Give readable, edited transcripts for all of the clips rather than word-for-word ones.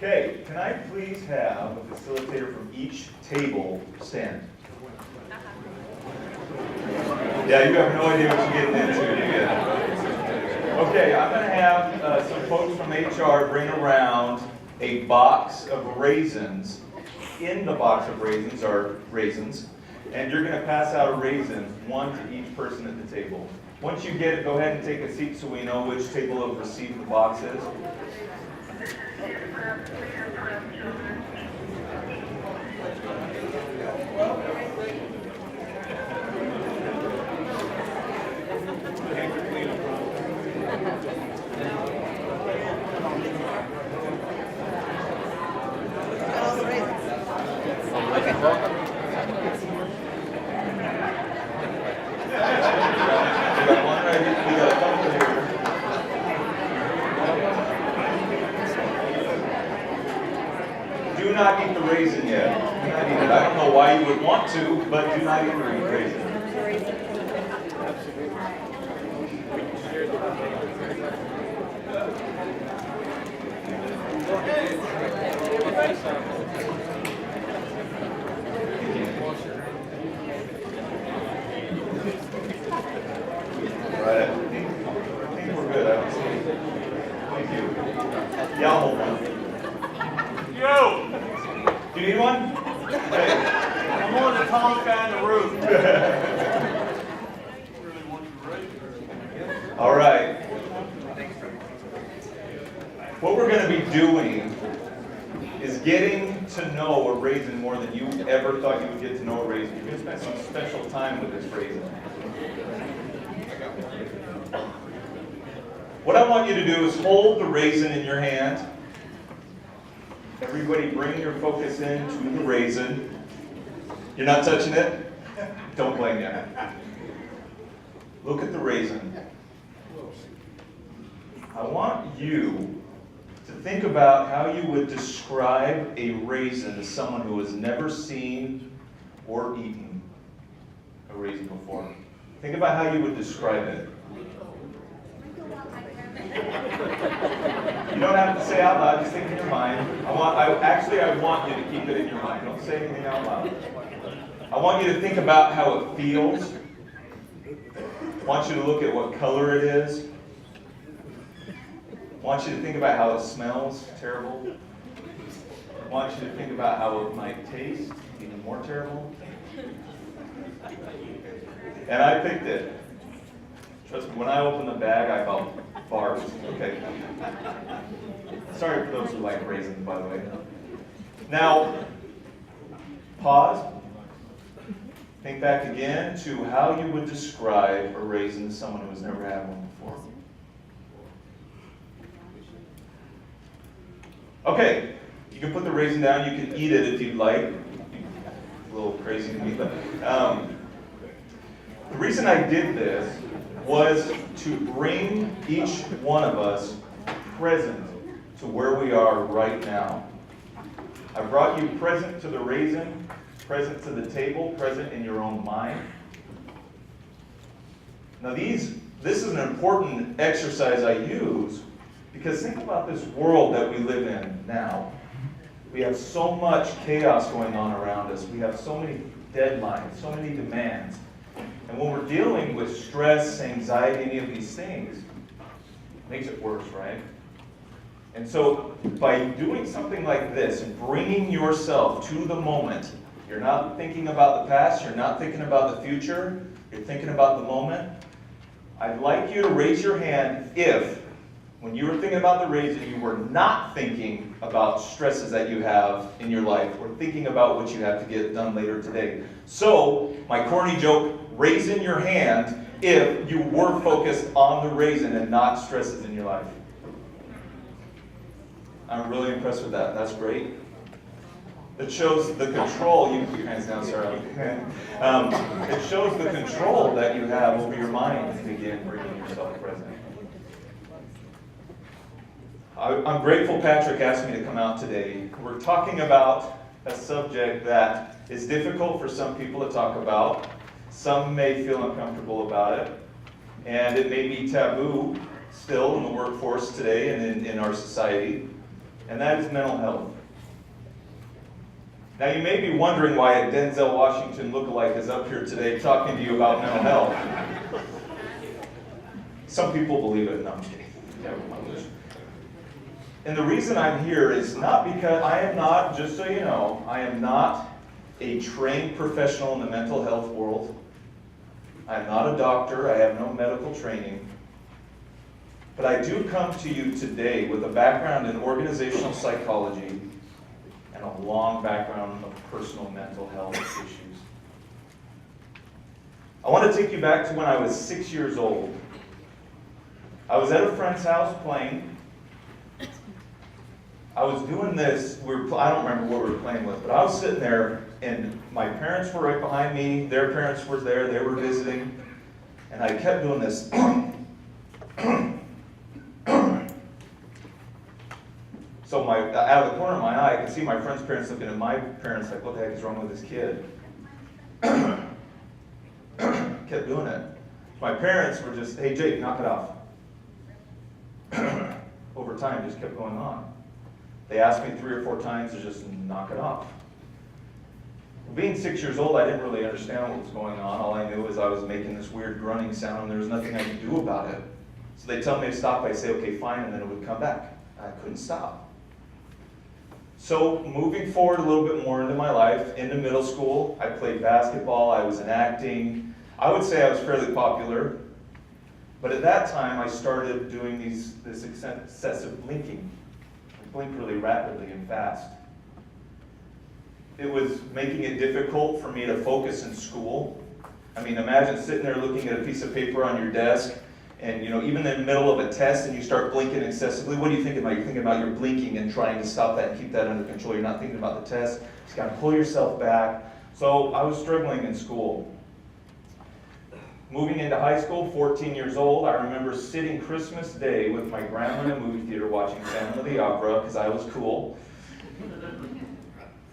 Okay, can I please have a facilitator from each table stand? Yeah, you have no idea what you're getting into, do you? Okay, I'm going to have some folks from HR bring around a box of raisins. In the box of raisins are raisins, and you're going to pass out a raisin, one to each person at the table. Once you get it, go ahead and take a seat so we know which table will receive the boxes. Do not eat the raisin yet. Do not eat it. I don't know why you would want to, but do not eat the raisin. Right. I think we're good. I don't see it. Thank you. Yeah, I'll hold one. Yo! Do you need one? Hey. I'm on the tallest guy in the room. All right. What we're going to be doing is getting to know a raisin more than you ever thought you would get to know a raisin. You're going to spend some special time with this raisin. What I want you to do is hold the raisin in your hand. Everybody bring your focus into the raisin. You're not touching it? Don't blame you. Look at the raisin. I want you to think about how you would describe a raisin to someone who has never seen or eaten a raisin before. Think about how you would describe it. You don't have to say out loud, just think in your mind. I want you to keep it in your mind. Don't say anything out loud. I want you to think about how it feels. I want you to look at what color it is. I want you to think about how it smells terrible. I want you to think about how it might taste even more terrible. And I picked it. Trust me, when I opened the bag, I felt barbs. Okay. Sorry for those who like raisins, by the way. Now, pause. Think back again to how you would describe a raisin to someone who has never had one before. Okay, you can put the raisin down. You can eat it if you'd like. A little crazy to me, but the reason I did this was to bring each one of us present to where we are right now. I brought you present to the raisin, present to the table, present in your own mind. Now this is an important exercise I use because think about this world that we live in now. We have so much chaos going on around us. We have so many deadlines, so many demands. And when we're dealing with stress, anxiety, any of these things, it makes it worse, right? And so by doing something like this and bringing yourself to the moment, you're not thinking about the past, you're not thinking about the future, you're thinking about the moment. I'd like you to raise your hand if, when you were thinking about the raisin, you were not thinking about stresses that you have in your life or thinking about what you have to get done later today. So, my corny joke, raise in your hand if you were focused on the raisin and not stresses in your life. I'm really impressed with that. That's great. It shows the control. You put your hands down, Sarah. It shows the control that you have over your mind to begin bringing yourself present. I'm grateful Patrick asked me to come out today. We're talking about a subject that is difficult for some people to talk about. Some may feel uncomfortable about it. And it may be taboo still in the workforce today and in our society. and that is mental health. Now you may be wondering why a Denzel Washington lookalike is up here today talking to you about mental health. Some people believe it. No, I'm kidding. And the reason I'm here is not because I am not, just so you know, I am not a trained professional in the mental health world. I am not a doctor. I have no medical training. But I do come to you today with a background in organizational psychology and a long background of personal mental health issues. I want to take you back to when I was 6 years old. I was at a friend's house playing. I was doing this, I don't remember what we were playing with, but I was sitting there and my parents were right behind me, their parents were there, they were visiting, and I kept doing this. So out of the corner of my eye, I could see my friend's parents looking at my parents like, what the heck is wrong with this kid? Kept doing it. My parents were just, hey Jake, knock it off. Over time, just kept going on. They asked me 3 or 4 times to just knock it off. Being 6 years old, I didn't really understand what was going on. All I knew is I was making this weird grunting sound and there was nothing I could do about it. So they tell me to stop, I say, okay, fine, and then it would come back. I couldn't stop. So moving forward a little bit more into my life, into middle school, I played basketball, I was in acting. I would say I was fairly popular. But at that time, I started doing this excessive blinking. I blinked really rapidly and fast. It was making it difficult for me to focus in school. I mean, imagine sitting there looking at a piece of paper on your desk, and even in the middle of a test, and you start blinking excessively. What are you thinking about? You're thinking about your blinking and trying to stop that and keep that under control. You're not thinking about the test. You just got to pull yourself back. So I was struggling in school. Moving into high school, 14 years old, I remember sitting Christmas Day with my grandma in a movie theater watching Phantom of the Opera because I was cool.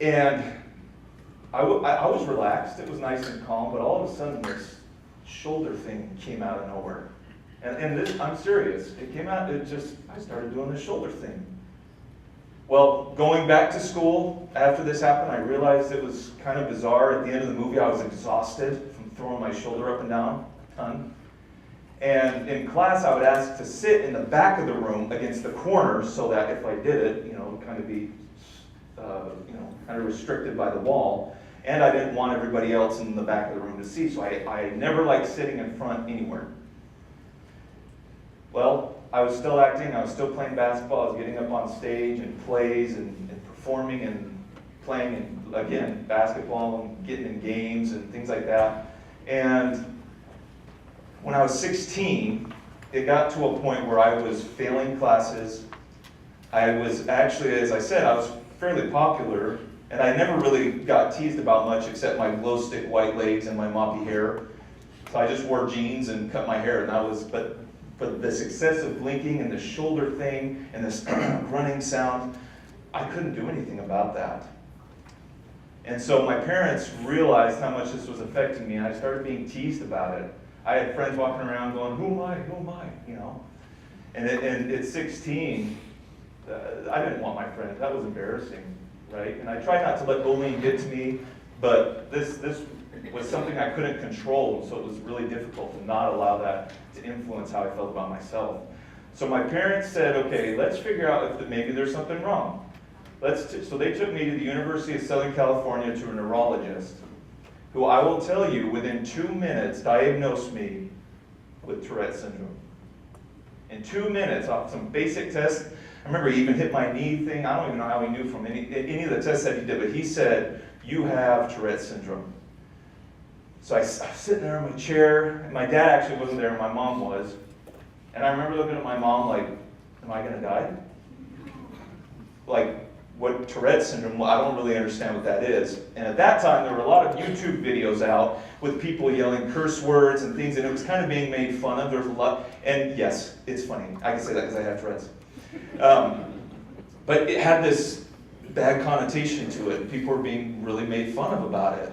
And I was relaxed, it was nice and calm, but all of a sudden this shoulder thing came out of nowhere. And this, I'm serious, it came out, I started doing this shoulder thing. Well, going back to school, after this happened, I realized it was kind of bizarre. At the end of the movie, I was exhausted from throwing my shoulder up and down a ton. And in class, I would ask to sit in the back of the room against the corner so that if I did it, kind of be, kind of restricted by the wall. And I didn't want everybody else in the back of the room to see, so I never liked sitting in front anywhere. Well, I was still acting, I was still playing basketball, I was getting up on stage and plays and performing and playing, and again, basketball and getting in games and things like that. And when I was 16, it got to a point where I was failing classes. I was actually, as I said, I was fairly popular, and I never really got teased about much except my glow stick white legs and my moppy hair. So I just wore jeans and cut my hair, and that was, but this excessive blinking and the shoulder thing and this running sound, I couldn't do anything about that. And so my parents realized how much this was affecting me, and I started being teased about it. I had friends walking around going, who am I, And at 16, I didn't want my friends, that was embarrassing, right? And I tried not to let bullying get to me, but this was something I couldn't control, so it was really difficult to not allow that to influence how I felt about myself. So my parents said, okay, let's figure out if maybe there's something wrong. So they took me to the University of Southern California to a neurologist, who I will tell you within 2 minutes diagnosed me with Tourette syndrome. In 2 minutes, off some basic tests. I remember he even hit my knee thing. I don't even know how he knew from any of the tests that he did, but he said, you have Tourette syndrome. So I was sitting there in my chair, and my dad actually wasn't there, my mom was. And I remember looking at my mom like, am I gonna die? Like, what Tourette syndrome, I don't really understand what that is. And at that time, there were a lot of YouTube videos out with people yelling curse words and things, and it was kind of being made fun of. There was a lot, and yes, it's funny. I can say that because I have Tourette's. But it had this bad connotation to it. People were being really made fun of about it.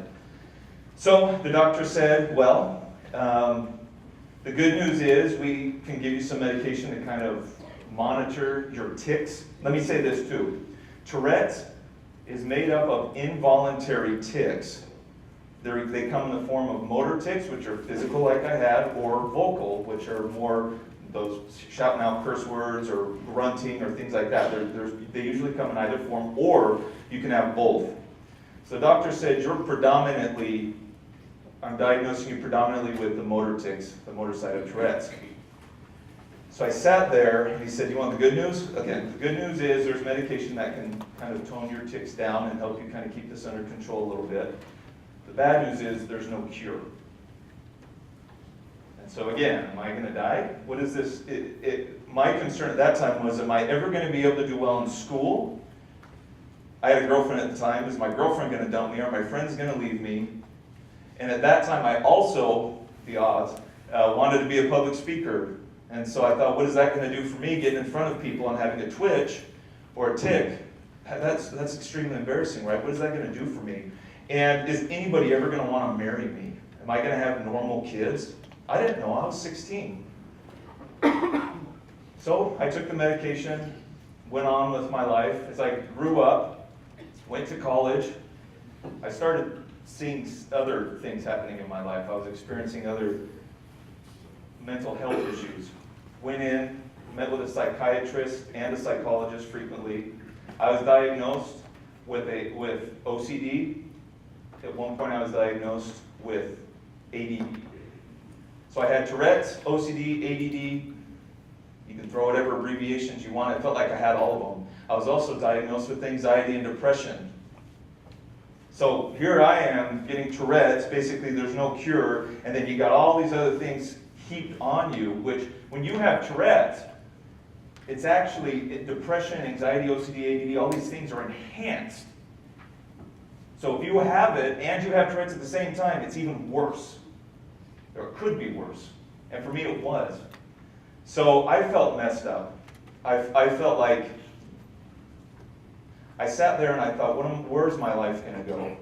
So the doctor said, well, the good news is we can give you some medication to kind of monitor your tics. Let me say this too. Tourette's is made up of involuntary tics. They come in the form of motor tics, which are physical like I had, or vocal, which are more those shouting out curse words or grunting or things like that. They usually come in either form, or you can have both. So the doctor said, I'm diagnosing you predominantly with the motor tics, the motor side of Tourette's. So I sat there, and he said, you want the good news? Again, the good news is there's medication that can kind of tone your tics down and help you kind of keep this under control a little bit. The bad news is there's no cure. And so again, am I going to die? What is this? My concern at that time was, am I ever going to be able to do well in school? I had a girlfriend at the time. Is my girlfriend going to dump me? Are my friends going to leave me? And at that time, I also, the odds, wanted to be a public speaker. And so I thought, what is that going to do for me, getting in front of people and having a twitch or a tic? That's extremely embarrassing, right? What is that going to do for me? And is anybody ever going to want to marry me? Am I going to have normal kids? I didn't know. I was 16. So I took the medication, went on with my life. As I grew up, went to college, I started seeing other things happening in my life. I was experiencing other mental health issues. Went in, met with a psychiatrist and a psychologist frequently. I was diagnosed with OCD. At one point I was diagnosed with ADD. So I had Tourette's, OCD, ADD. You can throw whatever abbreviations you want. I felt like I had all of them. I was also diagnosed with anxiety and depression. So here I am getting Tourette's, basically there's no cure, and then you got all these other things heaped on you, which when you have Tourette's, it's actually depression, anxiety, OCD, ADD, all these things are enhanced. So if you have it and you have Tourette's at the same time, it's even worse. Or it could be worse. And for me it was. So I felt messed up. I felt like, I sat there and I thought, where's my life going to go?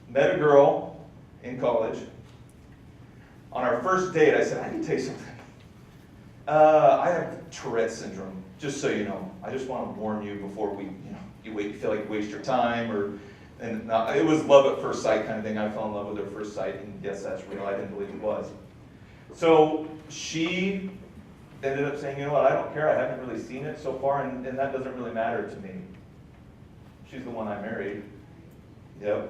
Met a girl in college. On our first date, I said, I need to tell you something. I have Tourette's syndrome, just so you know. I just want to warn you before you feel like you waste your time. It was love at first sight kind of thing. I fell in love with her first sight, and yes, that's real. I didn't believe it was. So she ended up saying, you know what, I don't care. I haven't really seen it so far, and that doesn't really matter to me. She's the one I married. Yep.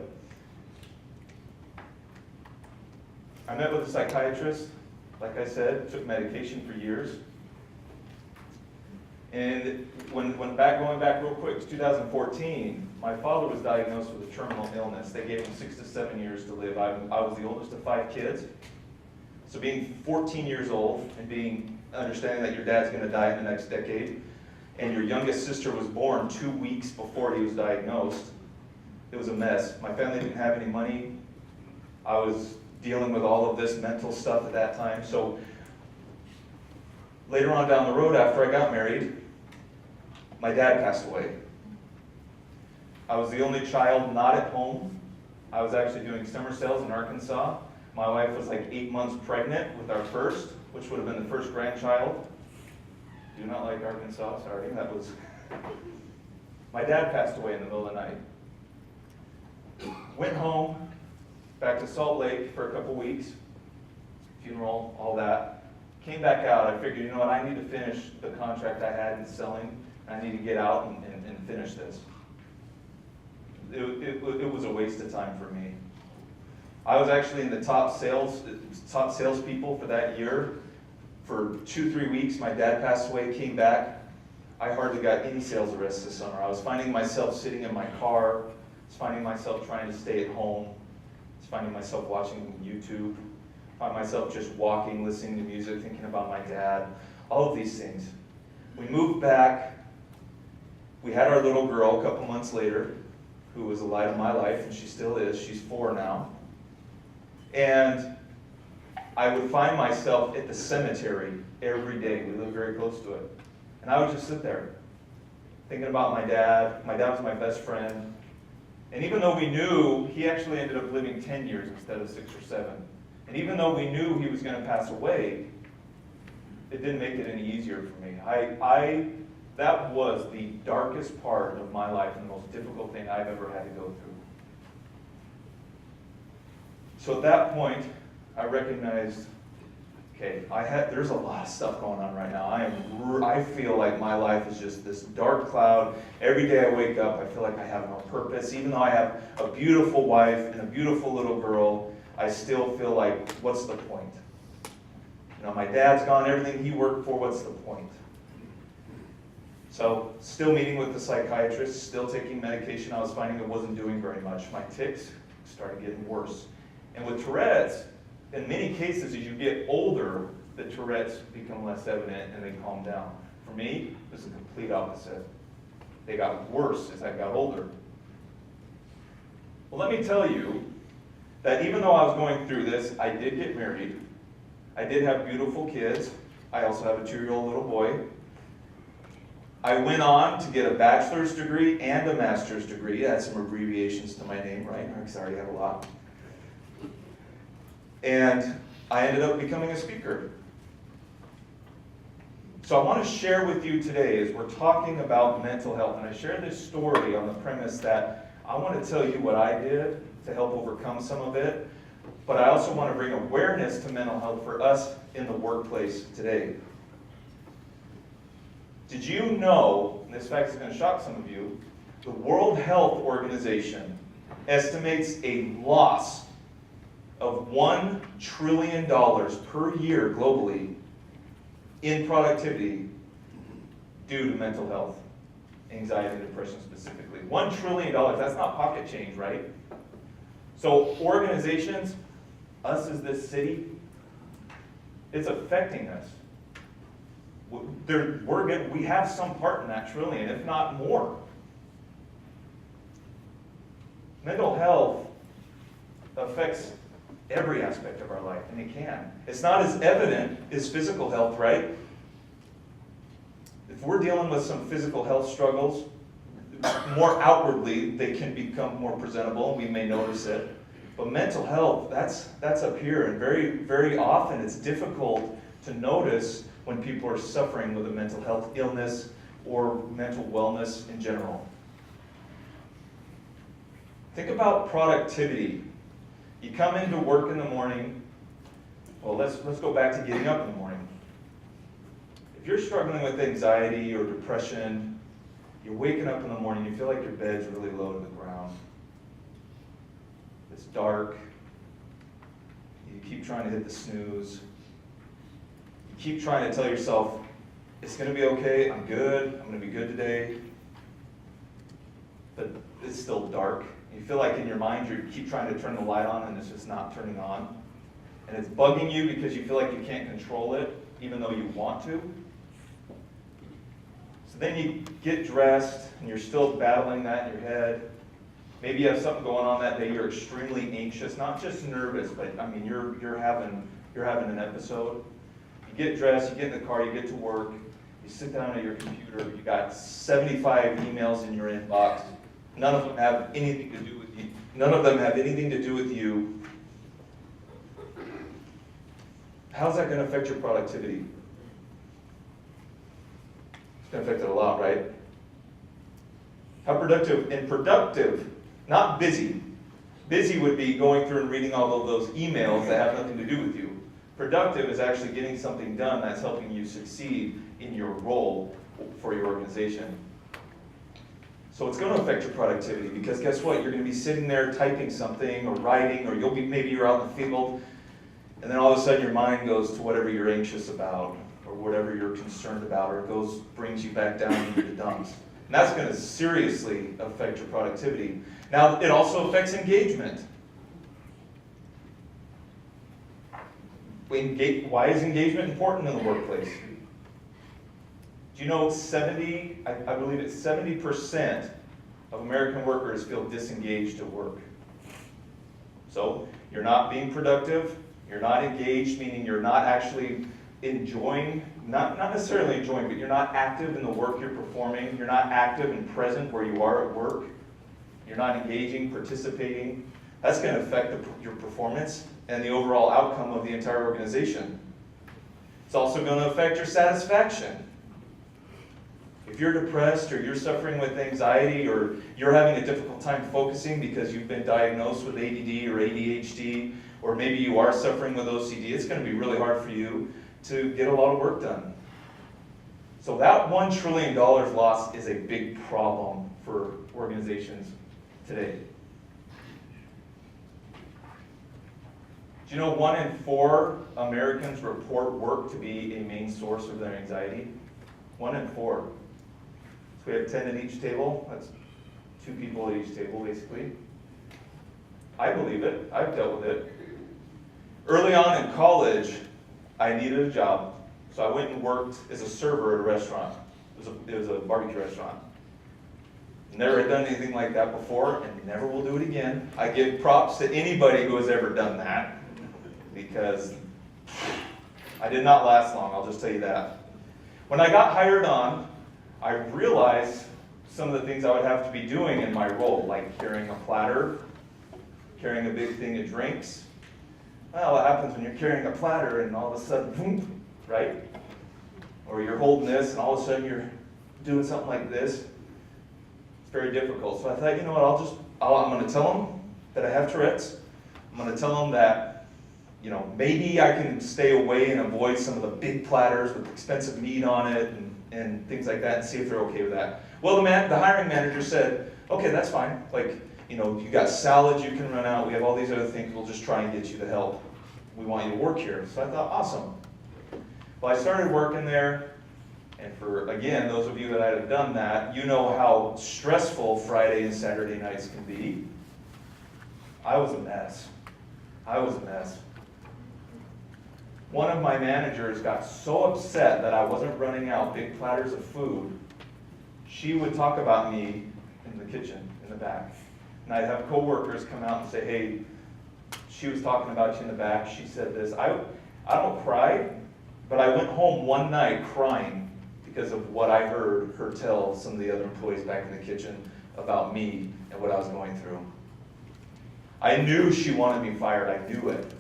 I met with a psychiatrist, like I said, took medication for years. And going back real quick to 2014, my father was diagnosed with a terminal illness. They gave him 6 to 7 years to live. I was the oldest of 5 kids. So being 14 years old and understanding that your dad's going to die in the next decade, and your youngest sister was born 2 weeks before he was diagnosed, it was a mess. My family didn't have any money. I was dealing with all of this mental stuff at that time. So later on down the road, after I got married, my dad passed away. I was the only child not at home. I was actually doing summer sales in Arkansas. My wife was like 8 months pregnant with our first, which would have been the first grandchild. Do not like Arkansas, sorry. My dad passed away in the middle of the night. Went home, back to Salt Lake for a couple weeks, funeral, all that. Came back out. I figured, you know what, I need to finish the contract I had in selling. I need to get out and finish this. It was a waste of time for me. I was actually in the top salespeople for that year. For 2-3 weeks, my dad passed away, came back. I hardly got any sales arrests this summer. I was finding myself sitting in my car. I was finding myself trying to stay at home. I was finding myself watching YouTube. I found myself just walking, listening to music, thinking about my dad. All of these things. We moved back. We had our little girl a couple months later, who was the light of my life, and she still is. She's 4 now. And I would find myself at the cemetery every day. We lived very close to it. And I would just sit there, thinking about my dad. My dad was my best friend. And even though we knew, he actually ended up living 10 years instead of 6 or 7. And even though we knew he was going to pass away, it didn't make it any easier for me. That was the darkest part of my life and the most difficult thing I've ever had to go through. So at that point, I recognized, okay, there's a lot of stuff going on right now. I feel like my life is just this dark cloud. Every day I wake up, I feel like I have no purpose. Even though I have a beautiful wife and a beautiful little girl, I still feel like, what's the point? My dad's gone, everything he worked for, what's the point? So, still meeting with the psychiatrist, still taking medication. I was finding it wasn't doing very much. My tics started getting worse. And with Tourette's, in many cases, as you get older, the Tourette's become less evident and they calm down. For me, it was the complete opposite. They got worse as I got older. Well, let me tell you that even though I was going through this, I did get married. I did have beautiful kids. I also have a 2-year-old little boy. I went on to get a bachelor's degree and a master's degree. I had some abbreviations to my name, right? I already have a lot. And I ended up becoming a speaker. So I want to share with you today as we're talking about mental health. And I share this story on the premise that I want to tell you what I did to help overcome some of it. But I also want to bring awareness to mental health for us in the workplace today. Did you know, and this fact is going to shock some of you, the World Health Organization estimates a loss of $1 trillion per year globally in productivity due to mental health, anxiety and depression specifically. $1 trillion, that's not pocket change, right? So organizations, us as this city, it's affecting us. We have some part in that trillion, if not more. Mental health affects every aspect of our life, and it can. It's not as evident as physical health, right? If we're dealing with some physical health struggles, more outwardly, they can become more presentable, and we may notice it. But mental health, that's up here, and very, very often it's difficult to notice when people are suffering with a mental health illness or mental wellness in general. Think about productivity. You come into work in the morning. Well, let's go back to getting up in the morning. If you're struggling with anxiety or depression, you're waking up in the morning, you feel like your bed's really low to the ground. It's dark. You keep trying to hit the snooze. You keep trying to tell yourself, it's going to be okay, I'm good, I'm going to be good today. But it's still dark. You feel like in your mind you keep trying to turn the light on and it's just not turning on. And it's bugging you because you feel like you can't control it, even though you want to. So then you get dressed and you're still battling that in your head. Maybe you have something going on that day, you're extremely anxious, not just nervous, but I mean you're having an episode. You get dressed, you get in the car, you get to work, you sit down at your computer, you got 75 emails in your inbox. None of them have anything to do with you. None of them have anything to do with you. How's that going to affect your productivity? It's going to affect it a lot, right? How productive? And productive, not busy. Busy would be going through and reading all of those emails that have nothing to do with you. Productive is actually getting something done that's helping you succeed in your role for your organization. So it's going to affect your productivity because guess what? You're going to be sitting there typing something or writing, or maybe you're out in the field, and then all of a sudden your mind goes to whatever you're anxious about or whatever you're concerned about, or it brings you back down into the dumps. And that's going to seriously affect your productivity. Now, it also affects engagement. Why is engagement important in the workplace? Do you know I believe it's 70% of American workers feel disengaged at work. So you're not being productive, you're not engaged, meaning you're not actually enjoying, not necessarily enjoying, but you're not active in the work you're performing, you're not active and present where you are at work, you're not engaging, participating. That's going to affect your performance and the overall outcome of the entire organization. It's also going to affect your satisfaction. If you're depressed or you're suffering with anxiety or you're having a difficult time focusing because you've been diagnosed with ADD or ADHD, or maybe you are suffering with OCD, it's going to be really hard for you to get a lot of work done. So that $1 trillion loss is a big problem for organizations today. Do you know 1 in 4 Americans report work to be a main source of their anxiety? 1 in 4. So we have 10 at each table. That's 2 people at each table, basically. I believe it. I've dealt with it. Early on in college, I needed a job. So I went and worked as a server at a restaurant. It was a barbecue restaurant. Never had done anything like that before and never will do it again. I give props to anybody who has ever done that because I did not last long, I'll just tell you that. When I got hired on, I realized some of the things I would have to be doing in my role, like carrying a platter, carrying a big thing of drinks. Well, what happens when you're carrying a platter and all of a sudden, boom, right? Or you're holding this and all of a sudden you're doing something like this. It's very difficult. So I thought, you know what, I'm going to tell them that I have Tourette's. I'm going to tell them that, maybe I can stay away and avoid some of the big platters with expensive meat on it and things like that and see if they're okay with that. Well, the hiring manager said, okay, that's fine. You got salads you can run out. We have all these other things. We'll just try and get you the help. We want you to work here. So I thought, awesome. Well, I started working there. And for, again, those of you that have done that, you know how stressful Friday and Saturday nights can be. I was a mess. One of my managers got so upset that I wasn't running out big platters of food, she would talk about me in the kitchen, in the back. And I'd have coworkers come out and say, hey, she was talking about you in the back. She said this. I don't cry, but I went home one night crying because of what I heard her tell some of the other employees back in the kitchen about me and what I was going through. I knew she wanted me fired. I knew it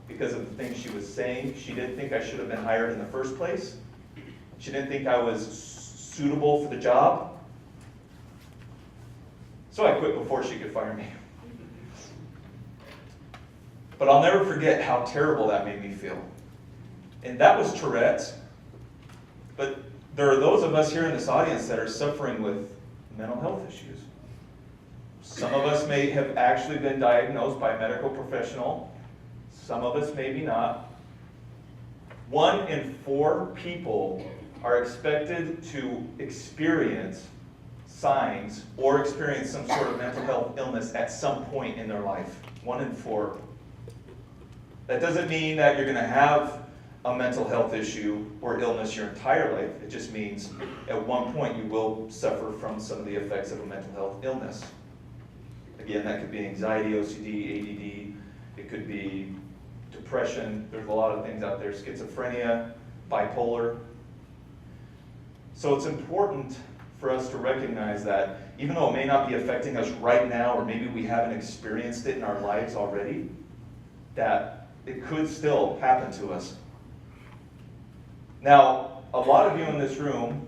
because of the things she was saying. She didn't think I should have been hired in the first place. She didn't think I was suitable for the job. So I quit before she could fire me. But I'll never forget how terrible that made me feel. And that was Tourette's. But there are those of us here in this audience that are suffering with mental health issues. Some of us may have actually been diagnosed by a medical professional. Some of us maybe not. 1 in 4 people are expected to experience signs or experience some sort of mental health illness at some point in their life. 1 in 4. That doesn't mean that you're going to have a mental health issue or illness your entire life. It just means at one point you will suffer from some of the effects of a mental health illness. Again, that could be anxiety, OCD, ADD. It could be depression. There's a lot of things out there. Schizophrenia, bipolar. So it's important for us to recognize that even though it may not be affecting us right now, or maybe we haven't experienced it in our lives already, that it could still happen to us. Now, a lot of you in this room,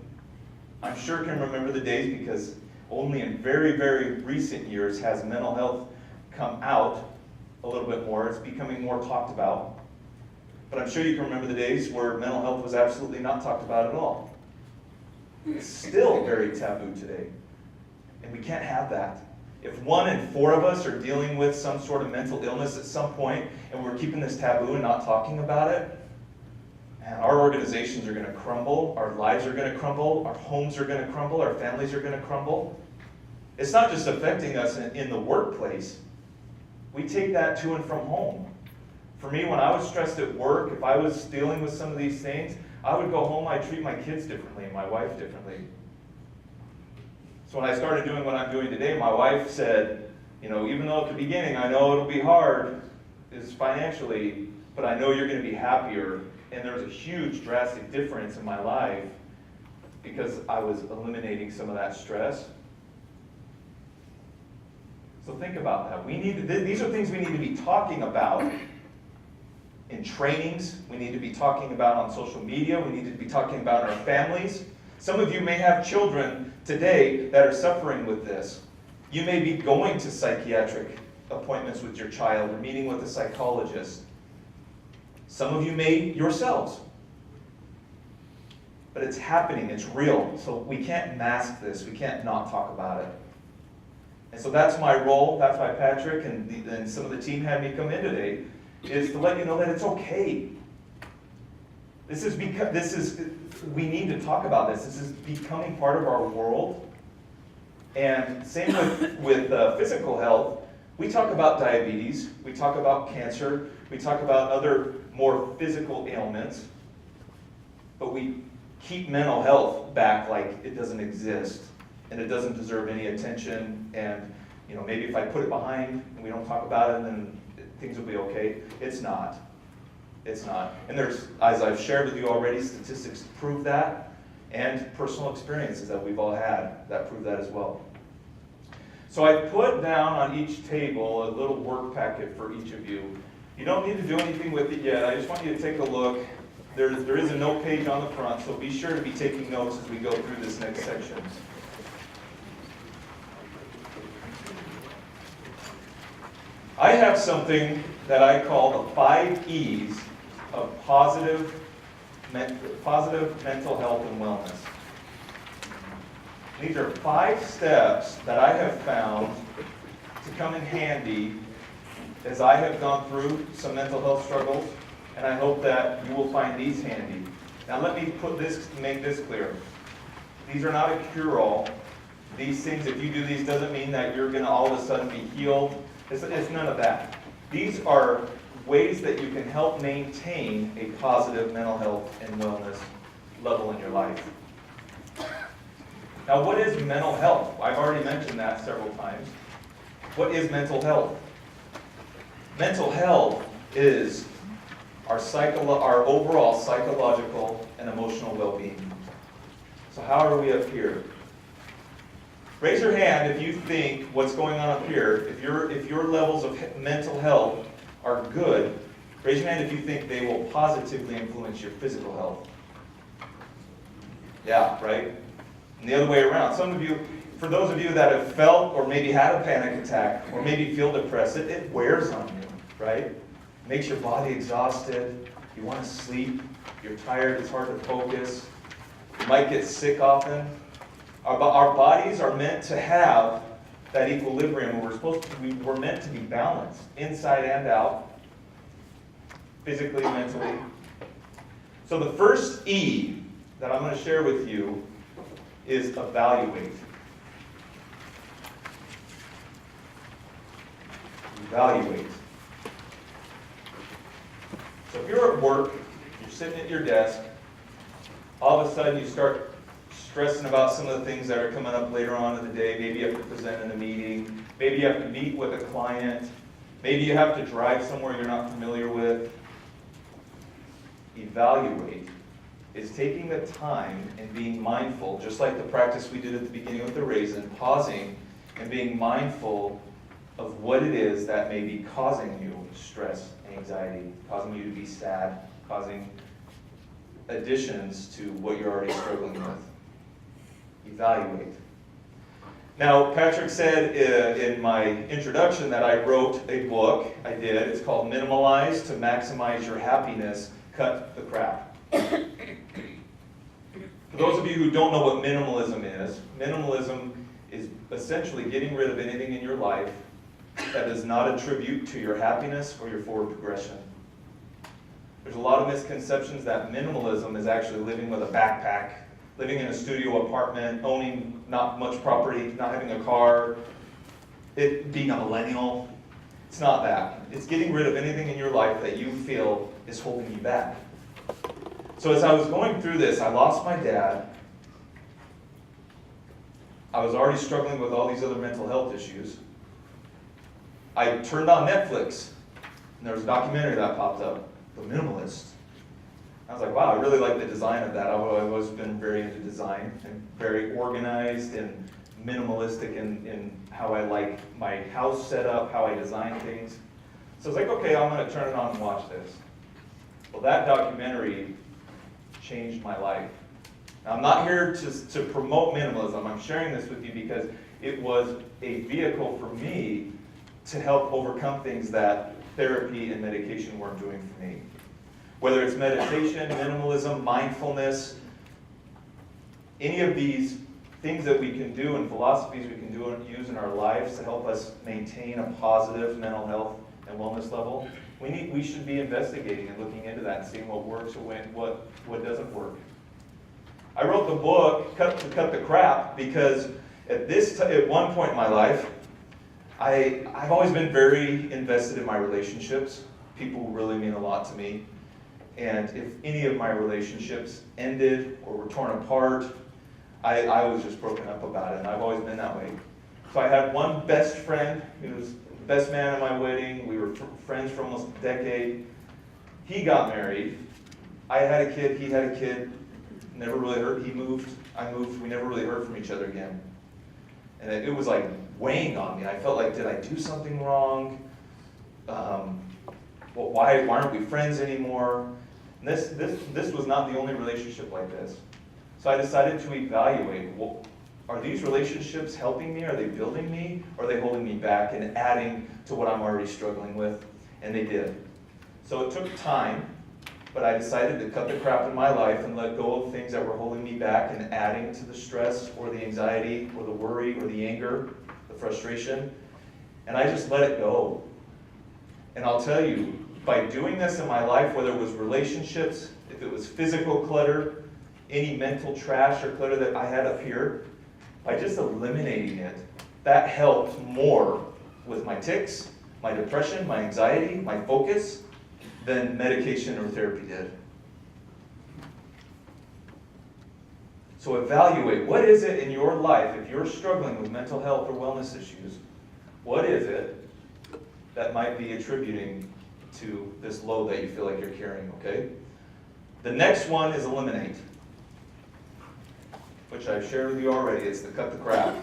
I'm sure can remember the days because only in very, very recent years has mental health come out a little bit more. It's becoming more talked about. But I'm sure you can remember the days where mental health was absolutely not talked about at all. It's still very taboo today. And we can't have that. If 1 in 4 of us are dealing with some sort of mental illness at some point, and we're keeping this taboo and not talking about it, man, our organizations are going to crumble, our lives are going to crumble, our homes are going to crumble, our families are going to crumble. It's not just affecting us in the workplace. We take that to and from home. For me, when I was stressed at work, if I was dealing with some of these things, I would go home, I'd treat my kids differently and my wife differently. So when I started doing what I'm doing today, my wife said, even though at the beginning I know it'll be hard, is financially, but I know you're going to be happier. And there's a huge drastic difference in my life because I was eliminating some of that stress. So think about that. These are things we need to be talking about in trainings. We need to be talking about on social media. We need to be talking about our families. Some of you may have children today that are suffering with this. You may be going to psychiatric appointments with your child or meeting with a psychologist. Some of you may yourselves. But it's happening, it's real. So we can't mask this, we can't not talk about it. And so that's my role, that's why Patrick and some of the team had me come in today, is to let you know that it's okay. We need to talk about this. This is becoming part of our world. And same with physical health. We talk about diabetes, we talk about cancer, we talk about other more physical ailments, but we keep mental health back like it doesn't exist and it doesn't deserve any attention, and maybe if I put it behind and we don't talk about it, then things will be okay. It's not. It's not. And there's, as I've shared with you already, statistics to prove that, and personal experiences that we've all had that prove that as well. So I put down on each table a little work packet for each of you. You don't need to do anything with it yet. I just want you to take a look. There is a note page on the front, so be sure to be taking notes as we go through this next section. I have something that I call the 5 E's of positive mental health and wellness. These are 5 steps that I have found to come in handy as I have gone through some mental health struggles, and I hope that you will find these handy. Now let me make this clear. These are not a cure-all. These things, if you do these, doesn't mean that you're going to all of a sudden be healed. It's none of that. These are ways that you can help maintain a positive mental health and wellness level in your life. Now, what is mental health? I've already mentioned that several times. What is mental health? Mental health is our overall psychological and emotional well-being. So how are we up here? Raise your hand if you think what's going on up here, if your levels of mental health are good. Raise your hand if you think they will positively influence your physical health. Yeah, right? And the other way around. Some of you, for those of you that have felt or maybe had a panic attack or maybe feel depressed, it wears on you, right? It makes your body exhausted. You want to sleep. You're tired. It's hard to focus. You might get sick often. Our bodies are meant to have that equilibrium. We're meant to be balanced inside and out, physically, mentally. So the first E that I'm going to share with you is evaluate. Evaluate. So if you're at work, you're sitting at your desk, all of a sudden you start stressing about some of the things that are coming up later on in the day. Maybe you have to present in a meeting. Maybe you have to meet with a client. Maybe you have to drive somewhere you're not familiar with. Evaluate is taking the time and being mindful, just like the practice we did at the beginning with the raisin, pausing and being mindful of what it is that may be causing you stress, anxiety, causing you to be sad, causing additions to what you're already struggling with. Evaluate. Now, Patrick said in my introduction that I wrote a book. I did. It's called Minimalize to Maximize Your Happiness, Cut the Crap. For those of you who don't know what minimalism is essentially getting rid of anything in your life that does not attribute to your happiness or your forward progression. There's a lot of misconceptions that minimalism is actually living with a backpack, living in a studio apartment, owning not much property, not having a car, it being a millennial. It's not that. It's getting rid of anything in your life that you feel is holding you back. So as I was going through this, I lost my dad. I was already struggling with all these other mental health issues. I turned on Netflix, and there was a documentary that popped up, The Minimalist. I was like, wow, I really like the design of that. I've always been very into design and very organized and minimalistic in how I like my house set up, how I design things. So I was like, okay, I'm going to turn it on and watch this. Well, that documentary changed my life. Now, I'm not here to promote minimalism. I'm sharing this with you because it was a vehicle for me to help overcome things that therapy and medication weren't doing for me. Whether it's meditation, minimalism, mindfulness, any of these things that we can do and philosophies we can do and use in our lives to help us maintain a positive mental health and wellness level, we should be investigating and looking into that and seeing what works or what doesn't work. I wrote the book, Cut the Crap, because at one point in my life, I've always been very invested in my relationships. People really mean a lot to me. And if any of my relationships ended or were torn apart, I was just broken up about it, and I've always been that way. So I had one best friend, he was the best man at my wedding. We were friends for almost a decade. He got married. I had a kid, he had a kid. Never really heard, he moved, I moved, we never really heard from each other again. And it was like weighing on me. I felt like, did I do something wrong? Why aren't we friends anymore? And this was not the only relationship like this. So I decided to evaluate, well, are these relationships helping me? Are they building me? Or are they holding me back and adding to what I'm already struggling with? And they did. So it took time, but I decided to cut the crap in my life and let go of things that were holding me back and adding to the stress or the anxiety or the worry or the anger, the frustration. And I just let it go. And I'll tell you, by doing this in my life, whether it was relationships, if it was physical clutter, any mental trash or clutter that I had up here, by just eliminating it, that helped more with my tics, my depression, my anxiety, my focus, than medication or therapy did. So evaluate, what is it in your life, if you're struggling with mental health or wellness issues, what is it that might be attributing to this load that you feel like you're carrying, okay? The next one is eliminate, which I've shared with you already. It's the cut the crap.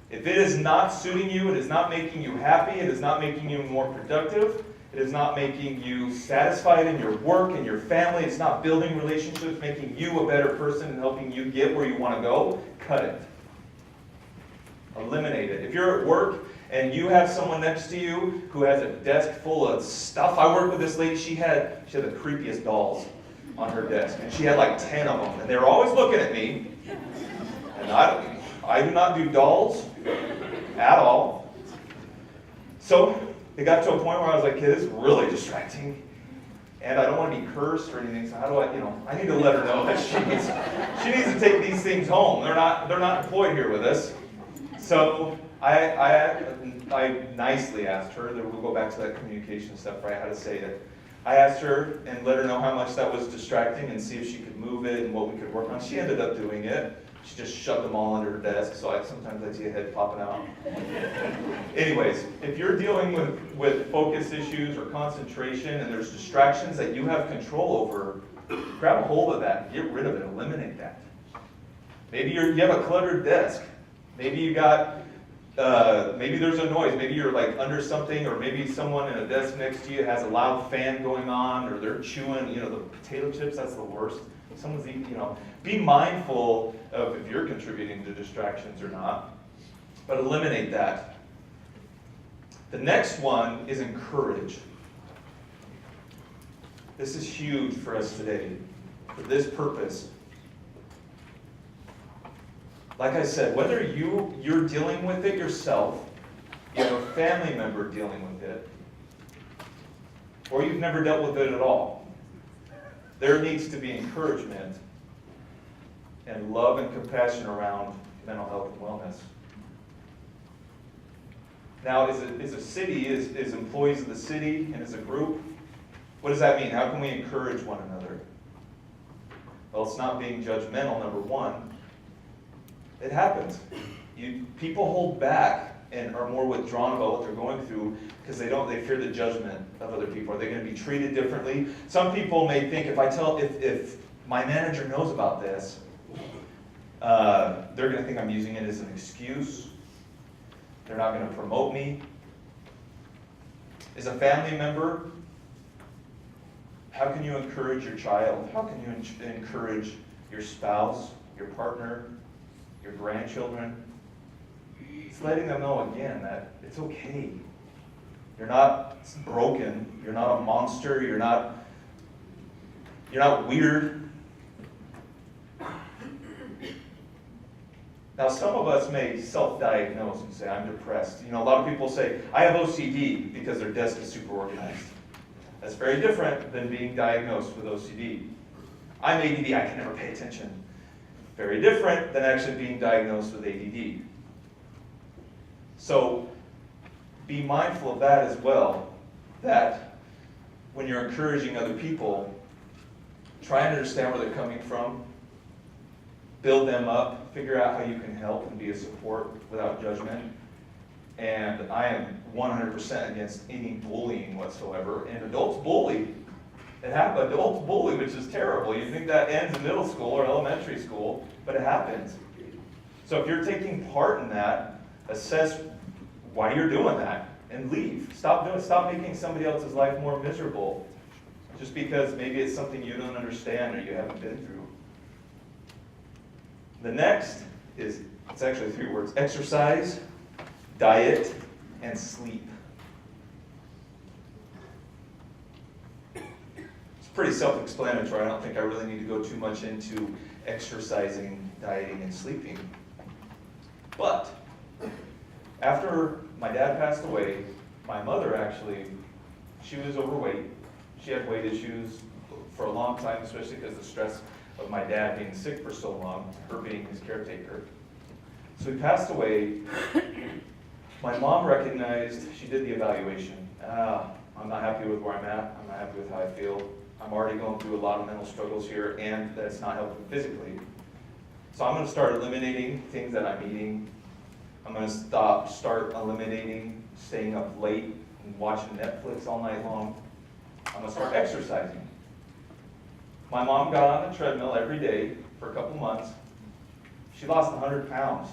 If it is not suiting you, it is not making you happy, it is not making you more productive, it is not making you satisfied in your work and your family, it's not building relationships, making you a better person and helping you get where you want to go, cut it. Eliminate it. If you're at work and you have someone next to you who has a desk full of stuff. I worked with this lady, she had the creepiest dolls on her desk, and she had like 10 of them, and they were always looking at me. And I do not do dolls at all. So it got to a point where I was like, okay, this is really distracting, and I don't want to be cursed or anything. So how do I need to let her know that she needs to take these things home. They're not employed here with us. So I nicely asked her, that we'll go back to that communication stuff, right, how to say it. I asked her and let her know how much that was distracting and see if she could move it and what we could work on. She ended up doing it. She just shoved them all under her desk, so sometimes I see a head popping out. Anyways, if you're dealing with focus issues or concentration and there's distractions that you have control over, grab a hold of that, get rid of it, eliminate that. Maybe you have a cluttered desk. Maybe you got, maybe there's a noise. Maybe you're like under something, or maybe someone in a desk next to you has a loud fan going on, or they're chewing, the potato chips. That's the worst. Someone's eating, Be mindful of if you're contributing to distractions or not, but eliminate that. The next one is encourage. This is huge for us today, for this purpose. Like I said, whether you're dealing with it yourself, you have a family member dealing with it, or you've never dealt with it at all, there needs to be encouragement and love and compassion around mental health and wellness. Now, as a city, as employees of the city and as a group, what does that mean? How can we encourage one another? Well, it's not being judgmental, number one. It happens. People hold back and are more withdrawn about what they're going through because they fear the judgment of other people. Are they going to be treated differently? Some people may think if my manager knows about this, they're going to think I'm using it as an excuse. They're not going to promote me. As a family member, How can you encourage your child? How can you encourage your spouse, your partner, your grandchildren? It's letting them know again that it's okay. You're not broken. You're not a monster. You're not weird. Now, some of us may self-diagnose and say, I'm depressed. A lot of people say, I have OCD because their desk is super organized. That's very different than being diagnosed with OCD. I'm ADD, I can never pay attention. Very different than actually being diagnosed with ADD. So, be mindful of that as well, that when you're encouraging other people, try and understand where they're coming from, build them up, figure out how you can help and be a support without judgment. And I am 100% against any bullying whatsoever. And adults bully. Adults bully, which is terrible. You think that ends in middle school or elementary school, but it happens. So if you're taking part in that, assess why you're doing that and leave. Stop making somebody else's life more miserable just because maybe it's something you don't understand or you haven't been through. The next is, it's actually 3 words: exercise, diet, and sleep. It's pretty self-explanatory. I don't think I really need to go too much into exercising, dieting, and sleeping. But after my dad passed away, my mother actually, she was overweight. She had weight issues for a long time, especially because of the stress of my dad being sick for so long, her being his caretaker. So he passed away. My mom recognized, she did the evaluation. I'm not happy with where I'm at. I'm not happy with how I feel. I'm already going through a lot of mental struggles here, and that's not helping physically. So I'm going to start eliminating things that I'm eating. I'm going to start eliminating staying up late and watching Netflix all night long. I'm going to start exercising. My mom got on the treadmill every day for a couple months. She lost 100 pounds.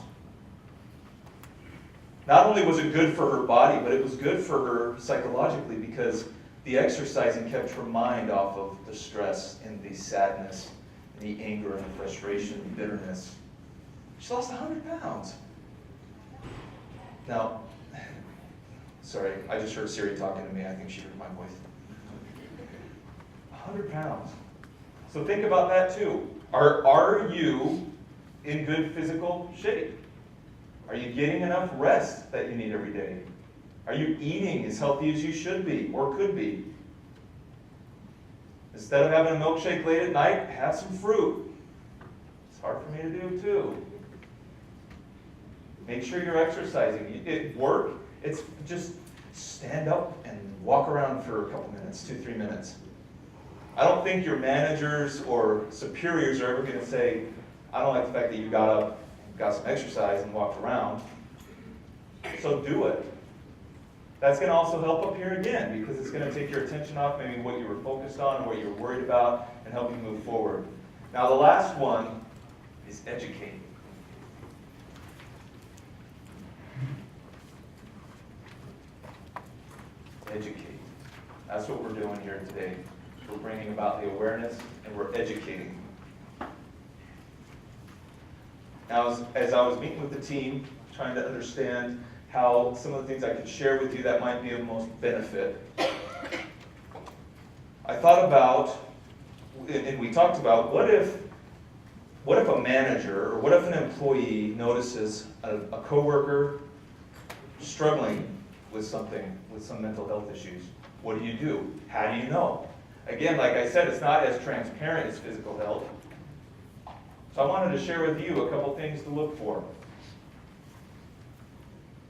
Not only was it good for her body, but it was good for her psychologically because the exercising kept her mind off of the stress and the sadness and the anger and the frustration and bitterness. She lost 100 pounds. Now, sorry, I just heard Siri talking to me. I think she heard my voice. 100 pounds. So think about that too. Are you in good physical shape? Are you getting enough rest that you need every day? Are you eating as healthy as you should be or could be? Instead of having a milkshake late at night, have some fruit. It's hard for me to do too. Make sure you're exercising. At work, it's just stand up and walk around for a couple minutes, 2-3 minutes. I don't think your managers or superiors are ever going to say, I don't like the fact that you got up, got some exercise, and walked around. So do it. That's going to also help up here again because it's going to take your attention off maybe what you were focused on or what you were worried about and help you move forward. Now the last one is educate. Educate. That's what we're doing here today. We're bringing about the awareness and we're educating. Now, as I was meeting with the team, trying to understand how some of the things I could share with you that might be of most benefit, I thought about, and we talked about, what if a manager or what if an employee notices a coworker struggling with something, with some mental health issues? What do? How do you know? Again, like I said, it's not as transparent as physical health. So I wanted to share with you a couple things to look for.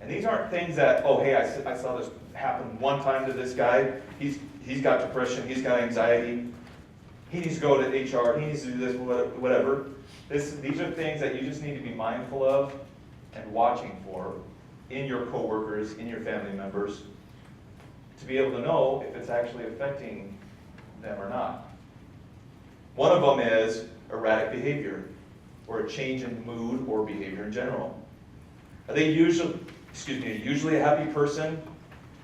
And these aren't things that, oh, hey, I saw this happen one time to this guy. He's got depression. He's got anxiety. He needs to go to HR. He needs to do this, whatever. These are things that you just need to be mindful of and watching for in your coworkers, in your family members, to be able to know if it's actually affecting them or not. One of them is erratic behavior, or a change in mood or behavior in general. Are they usually a happy person,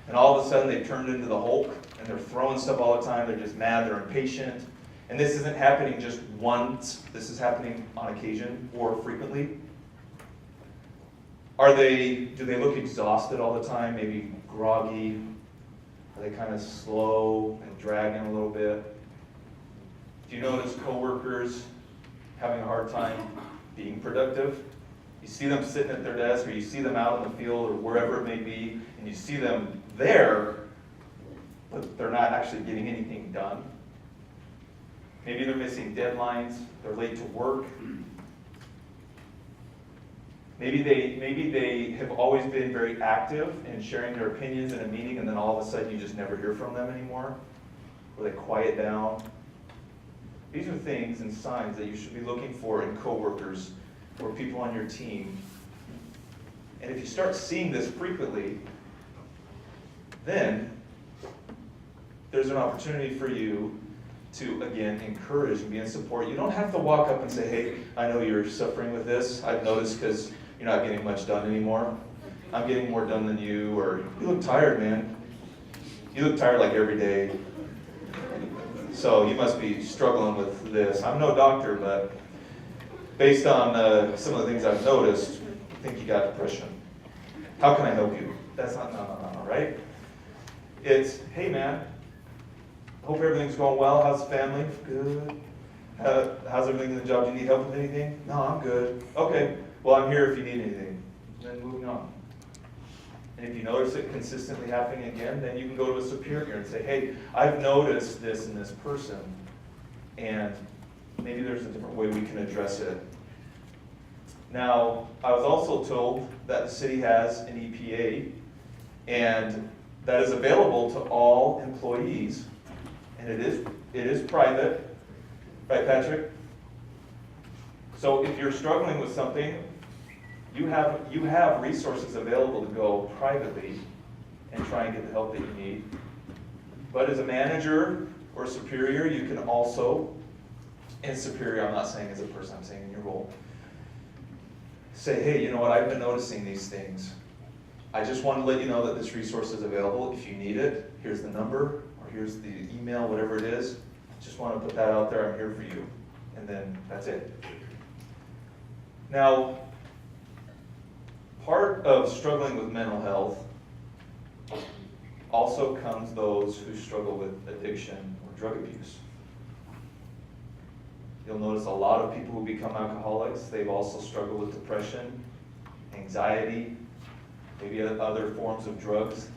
and all of a sudden they've turned into the Hulk, and they're throwing stuff all the time, they're just mad, they're impatient. And this isn't happening just once, this is happening on occasion or frequently. Do they look exhausted all the time, maybe groggy? Are they kind of slow and dragging a little bit? Do you notice coworkers having a hard time being productive? You see them sitting at their desk, or you see them out in the field, or wherever it may be, and you see them there, but they're not actually getting anything done. Maybe they're missing deadlines, they're late to work. Maybe they have always been very active in sharing their opinions in a meeting, and then all of a sudden you just never hear from them anymore, or they quiet down. These are things and signs that you should be looking for in coworkers or people on your team. And if you start seeing this frequently, then there's an opportunity for you to, again, encourage and be in support. You don't have to walk up and say, hey, I know you're suffering with this. I've noticed because you're not getting much done anymore. I'm getting more done than you, or you look tired, man. You look tired like every day. So you must be struggling with this. I'm no doctor, but based on some of the things I've noticed, I think you got depression. How can I help you? That's not, no, right? It's, hey man, hope everything's going well. How's the family? Good. How's everything in the job? Do you need help with anything? No, I'm good. Okay, well I'm here if you need anything. Then moving on. And if you notice it consistently happening again, then you can go to a superior and say, hey, I've noticed this in this person, and maybe there's a different way we can address it. Now, I was also told that the city has an EPA, and that is available to all employees, and it is private, right, Patrick? So if you're struggling with something, you have resources available to go privately and try and get the help that you need. But as a manager or superior, you can also, and superior, I'm not saying as a person, I'm saying in your role, say, hey, you know what, I've been noticing these things. I just want to let you know that this resource is available. If you need it, here's the number, or here's the email, whatever it is. Just want to put that out there, I'm here for you. And then that's it. Now, part of struggling with mental health also comes those who struggle with addiction or drug abuse. You'll notice a lot of people who become alcoholics, they've also struggled with depression, anxiety, maybe other forms of drugs.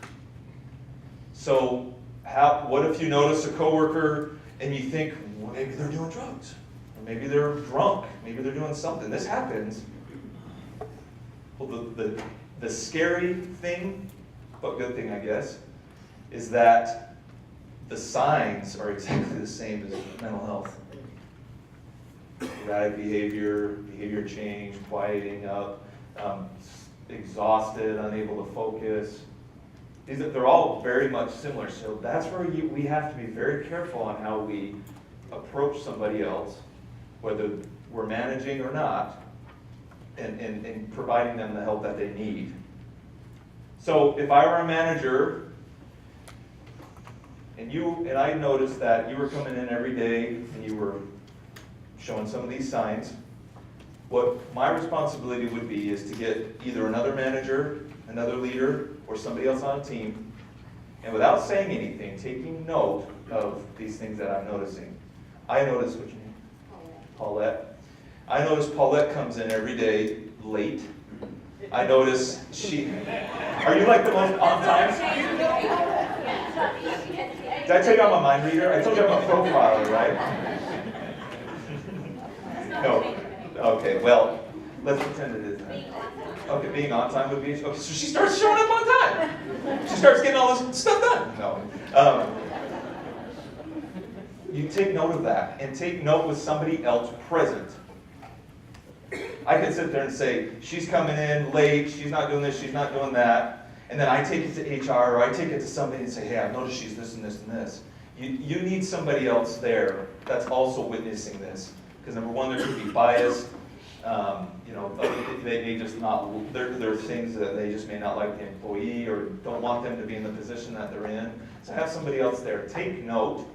So what if you notice a coworker and you think, well, maybe they're doing drugs, or maybe they're drunk, maybe they're doing something. This happens. Well, the scary thing, but good thing I guess, is that the signs are exactly the same as mental health. Erratic behavior change, quieting up, exhausted, unable to focus. They're all very much similar. So that's where we have to be very careful on how we approach somebody else, whether we're managing or not, and providing them the help that they need. So if I were a manager, and I noticed that you were coming in every day and you were showing some of these signs, what my responsibility would be is to get either another manager, another leader, or somebody else on a team, and without saying anything, taking note of these things that I'm noticing. I notice, what's your name? Paulette. I notice Paulette comes in every day late. I notice are you like the most on time? Did I tell you I'm a mind reader? I told you I'm a profiler, right? No. Okay, well, let's pretend it is then. Okay, being on time would be, okay, so she starts showing up on time. She starts getting all this stuff done. No. You take note of that, and take note with somebody else present. I could sit there and say, she's coming in late, she's not doing this, she's not doing that, and then I take it to HR, or I take it to somebody and say, hey, I've noticed she's this and this and this. You need somebody else there that's also witnessing this. Because number one, there could be bias. They may just not, there are things that they just may not like the employee or don't want them to be in the position that they're in. So have somebody else there. Take note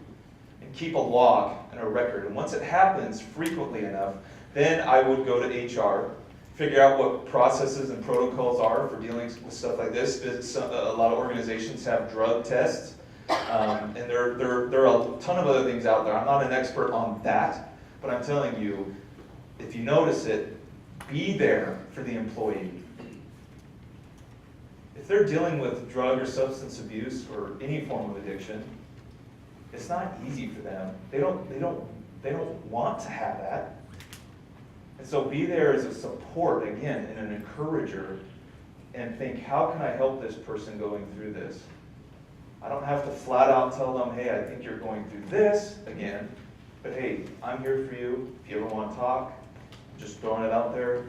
and keep a log and a record. And once it happens frequently enough, then I would go to HR, figure out what processes and protocols are for dealing with stuff like this. A lot of organizations have drug tests, and there are a ton of other things out there. I'm not an expert on that, but I'm telling you, if you notice it, be there for the employee. If they're dealing with drug or substance abuse or any form of addiction, it's not easy for them. They don't want to have that. And so be there as a support, again, and an encourager, and think, how can I help this person going through this? I don't have to flat out tell them, hey, I think you're going through this again, but hey, I'm here for you. If you ever want to talk, just throwing it out there.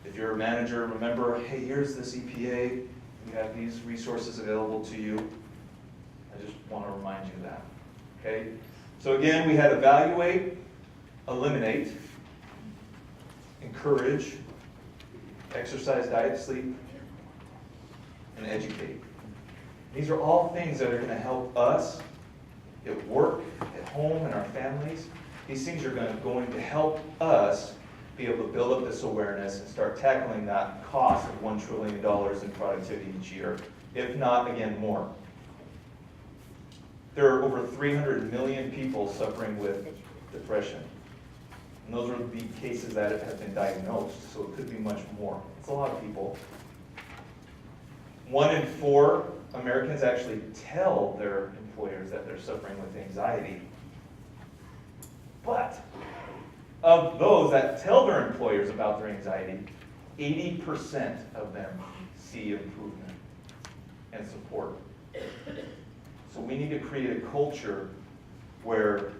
If you're a manager, remember, hey, here's this EPA. We have these resources available to you. I just want to remind you of that. Okay? So again, we had evaluate, eliminate, encourage, exercise, diet, sleep, and educate. These are all things that are going to help us at work, at home, in our families. These things are going to help us be able to build up this awareness and start tackling that cost of $1 trillion in productivity each year, if not, again, more. There are over 300 million people suffering with depression. And those are the cases that have been diagnosed, so it could be much more. It's a lot of people. 1 in 4 Americans actually tell their employers that they're suffering with anxiety. But of those that tell their employers about their anxiety, 80% of them see improvement and support. So we need to create a culture where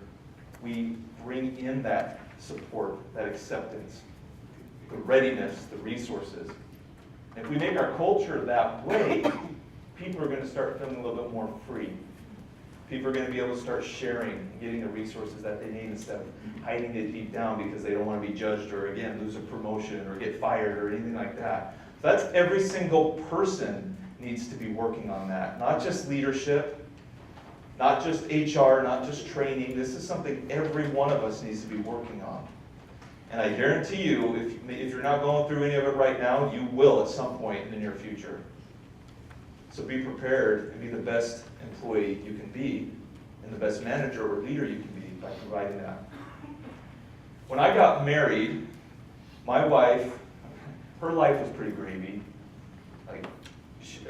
we bring in that support, that acceptance, the readiness, the resources. If we make our culture that way, people are going to start feeling a little bit more free. People are going to be able to start sharing and getting the resources that they need instead of hiding it deep down because they don't want to be judged or, again, lose a promotion or get fired or anything like that. So that's every single person needs to be working on that. Not just leadership, not just HR, not just training. This is something every one of us needs to be working on. And I guarantee you, if you're not going through any of it right now, you will at some point in the near future. So be prepared and be the best employee you can be and the best manager or leader you can be by providing that. When I got married, my wife, her life was pretty gravy.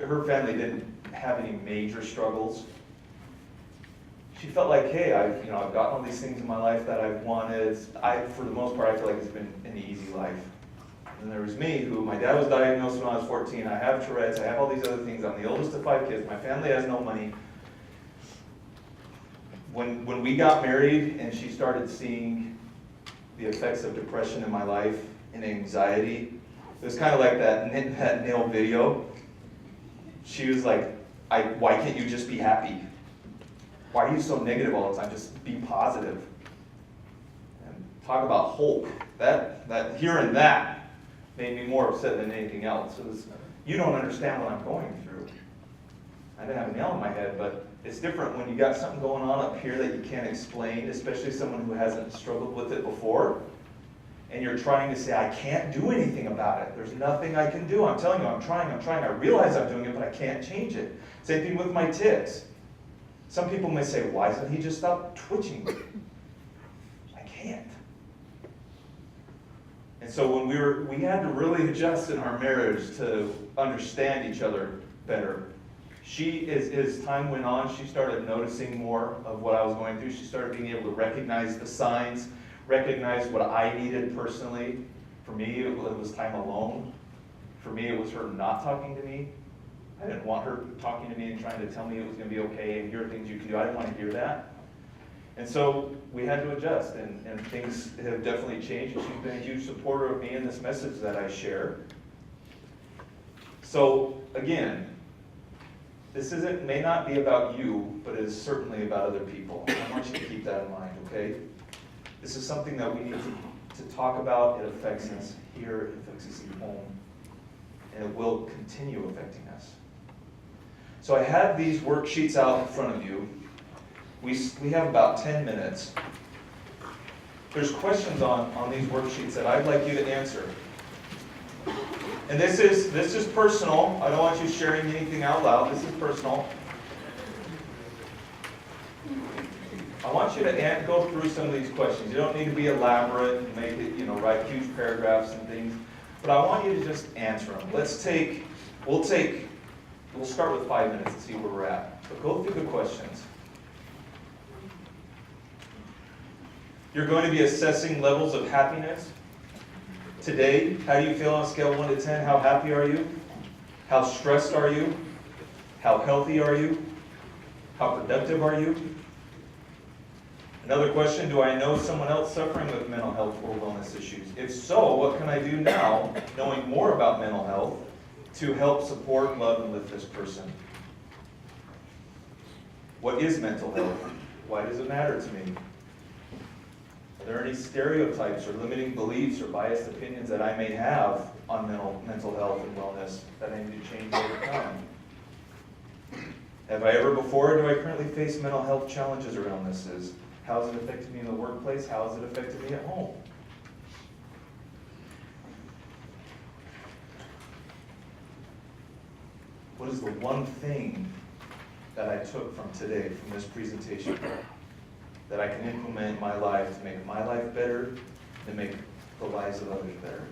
Her family didn't have any major struggles. She felt like, hey, I've gotten all these things in my life that I've wanted. For the most part, I feel like it's been an easy life. And there was me, who my dad was diagnosed when I was 14. I have Tourette's. I have all these other things. I'm the oldest of 5 kids. My family has no money. When we got married and she started seeing the effects of depression in my life and anxiety, it was kind of like that nail video. She was like, why can't you just be happy? Why are you so negative all the time? Just be positive. And talk about hope. That hearing that made me more upset than anything else. It was, you don't understand what I'm going through. I didn't have a nail in my head, but it's different when you got something going on up here that you can't explain, especially someone who hasn't struggled with it before, and you're trying to say, I can't do anything about it. There's nothing I can do. I'm telling you, I'm trying. I realize I'm doing it, but I can't change it. Same thing with my tics. Some people may say, why doesn't he just stop twitching? I can't. And so when we had to really adjust in our marriage to understand each other better. As time went on, she started noticing more of what I was going through. She started being able to recognize the signs, recognize what I needed personally. For me, it was time alone. For me, it was her not talking to me. I didn't want her talking to me and trying to tell me it was going to be okay and here are things you can do. I didn't want to hear that. And so we had to adjust, and things have definitely changed. And she's been a huge supporter of me in this message that I share. So again, this may not be about you, but it is certainly about other people. I want you to keep that in mind, okay? This is something that we need to talk about. It affects us here, it affects us at home, and it will continue affecting us. So I have these worksheets out in front of you. We have about 10 minutes. There's questions on these worksheets that I'd like you to answer. And this is personal. I don't want you sharing anything out loud. This is personal. I want you to go through some of these questions. You don't need to be elaborate and make it, write huge paragraphs and things. But I want you to just answer them. We'll start with 5 minutes and see where we're at. But go through the questions. You're going to be assessing levels of happiness. Today, how do you feel on a scale of 1 to 10? How happy are you? How stressed are you? How healthy are you? How productive are you? Another question, do I know someone else suffering with mental health or wellness issues? If so, what can I do now, knowing more about mental health, to help support, love, and lift this person? What is mental health? Why does it matter to me? Are there any stereotypes or limiting beliefs or biased opinions that I may have on mental health and wellness that I need to change or overcome? Have I ever before, or do I currently face mental health challenges or illnesses? How has it affected me in the workplace? How has it affected me at home? What is the one thing that I took from today, from this presentation, that I can implement in my life to make my life better and make the lives of others better?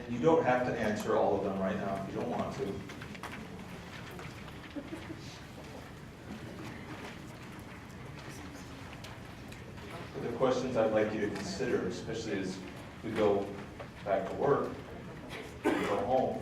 You don't have to answer all of them right now if you don't want to. But the questions I'd like you to consider, especially as we go back to work, go home.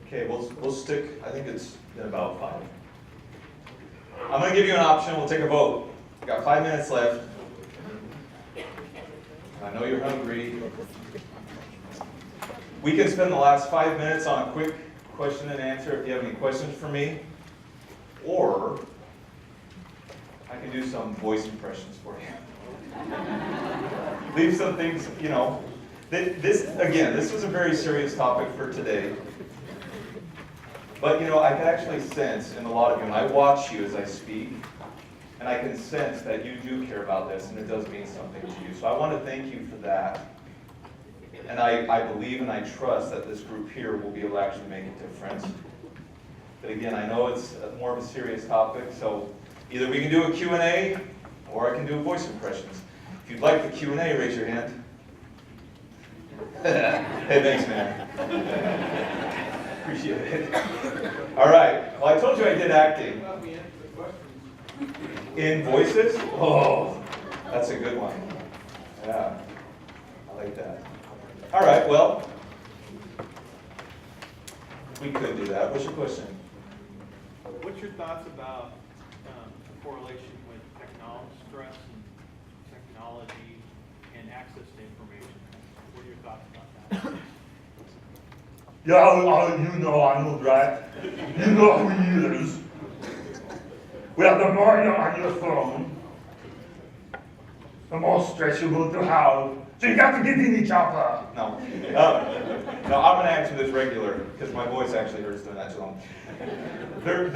Okay, we'll stick, I think it's in about 5. I'm going to give you an option, we'll take a vote. We've got 5 minutes left. I know you're hungry. We can spend the last 5 minutes on a quick question and answer if you have any questions for me. Or I can do some voice impressions for you. Leave some things, This was a very serious topic for today. But I can actually sense in a lot of you, and I watch you as I speak, and I can sense that you do care about this, and it does mean something to you. So I want to thank you for that. And I believe and I trust that this group here will be able to actually make a difference. But again, I know it's more of a serious topic, so either we can do a Q&A, or I can do voice impressions. If you'd like the Q&A, raise your hand. Hey, thanks, man. Appreciate it. All right. Well, I told you I did acting. In voices? Oh, that's a good one. Yeah, I like that. All right, well, we could do that. What's your question? What's your thoughts about the correlation with technology, stress and technology and access to information? What are your thoughts about that? Yeah, you know Arnold, right? You know who he is. Well, the more you're on your phone, the more stress you're going to have. So you got to get in the chopper. No. No, I'm going to answer this regular because my voice actually hurts doing that too long. There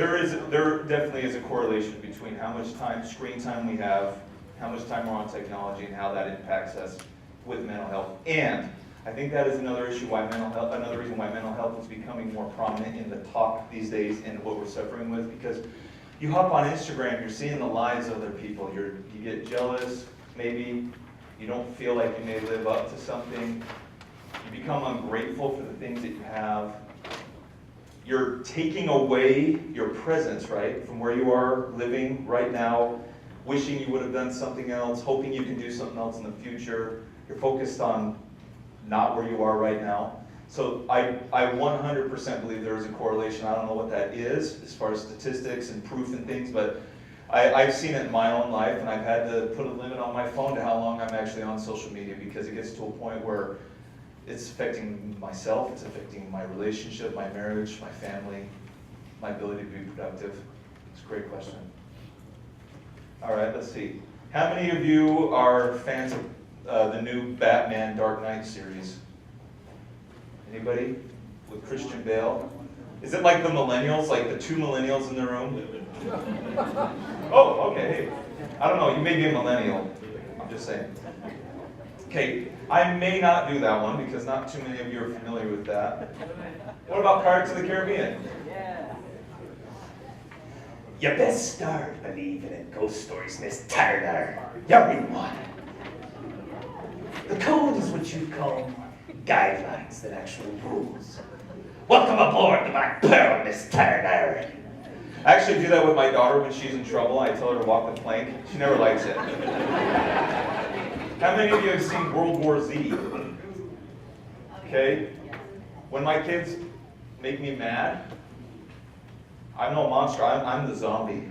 definitely is a correlation between how much screen time we have, how much time we're on technology, and how that impacts us with mental health. And I think that is another reason why mental health is becoming more prominent in the talk these days and what we're suffering with. Because you hop on Instagram, you're seeing the lives of other people. You get jealous, maybe. You don't feel like you may live up to something. You become ungrateful for the things that you have. You're taking away your presence, right, from where you are living right now, wishing you would have done something else, hoping you can do something else in the future. You're focused on not where you are right now. So I 100% believe there is a correlation. I don't know what that is as far as statistics and proof and things, but I've seen it in my own life, and I've had to put a limit on my phone to how long I'm actually on social media, because it gets to a point where it's affecting myself, it's affecting my relationship, my marriage, my family, my ability to be productive. It's a great question. All right, let's see. How many of you are fans of the new Batman Dark Knight series? Anybody? With Christian Bale? Is it like the millennials, like the 2 millennials in the room? Oh, okay. Hey, I don't know. You may be a millennial. I'm just saying. Okay, I may not do that one because not too many of you are familiar with that. What about Pirates of the Caribbean? Yeah. You best start believing in ghost stories, Miss Turner. You're in one. The code is what you call guidelines that actual rules. Welcome aboard the Black Pearl, Miss Turner. I actually do that with my daughter when she's in trouble. I tell her to walk the plank. She never likes it. How many of you have seen World War Z? Okay? When my kids make me mad, I'm no monster. I'm the zombie.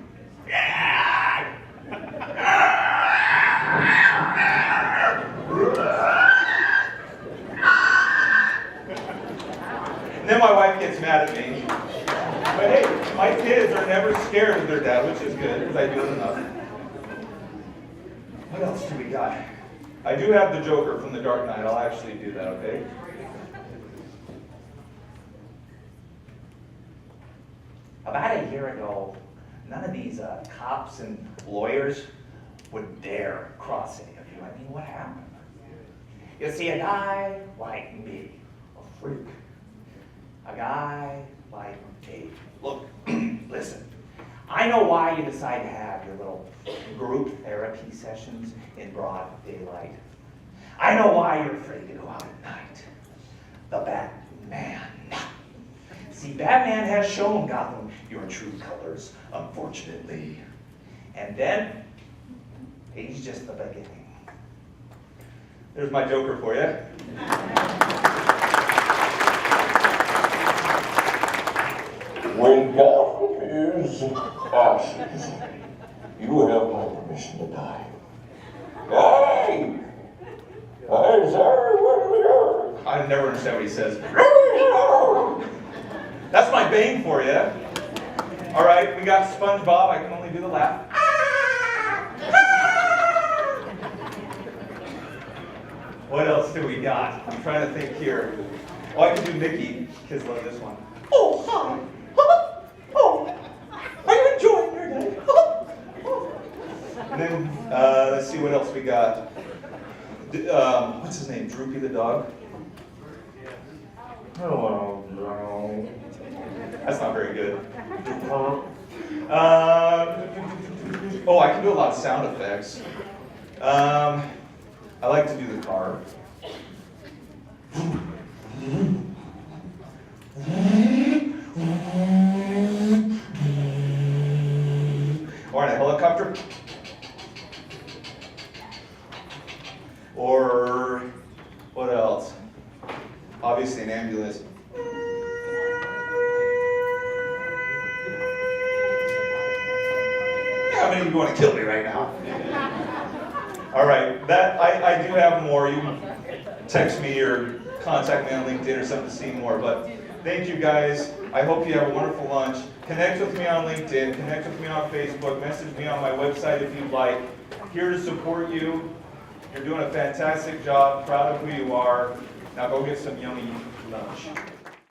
And then my wife gets mad at me. But hey, my kids are never scared of their dad, which is good, because I do it enough. What else do we got? I do have the Joker from The Dark Knight. I'll actually do that, okay? About a year ago, none of these cops and lawyers would dare cross any of you. I mean, what happened? You see, a guy like me, a freak, a guy like me. Look, listen, I know why you decide to have your little group therapy sessions in broad daylight. I know why you're afraid to go out at night. The Batman. See, Batman has shown Gotham your true colors, unfortunately. And then, he's just the beginning. There's my Joker for you. When Gotham is ashes, you have my permission to die. Hey! Hey, sir, what are you? I never understand what he says. That's my Bane for you. All right, we got SpongeBob. I can only do the laugh. What else do we got? I'm trying to think here. Oh, I can do Mickey. Kids love this one. Oh, hi. Oh, are you enjoying your day? And then, let's see what else we got. What's his name? Droopy the dog? Hello, Joe. That's not very good. Oh, I can do a lot of sound effects. I like to do the car. Or in a helicopter. Or what else? Obviously an ambulance. how many of you want to kill me right now? All right, that I do have more. You can text me or contact me on LinkedIn or something to see more. But thank you guys. I hope you have a wonderful lunch. Connect with me on LinkedIn. Connect with me on Facebook. Message me on my website if you'd like. Here to support you. You're doing a fantastic job. Proud of who you are. Now go get some yummy lunch.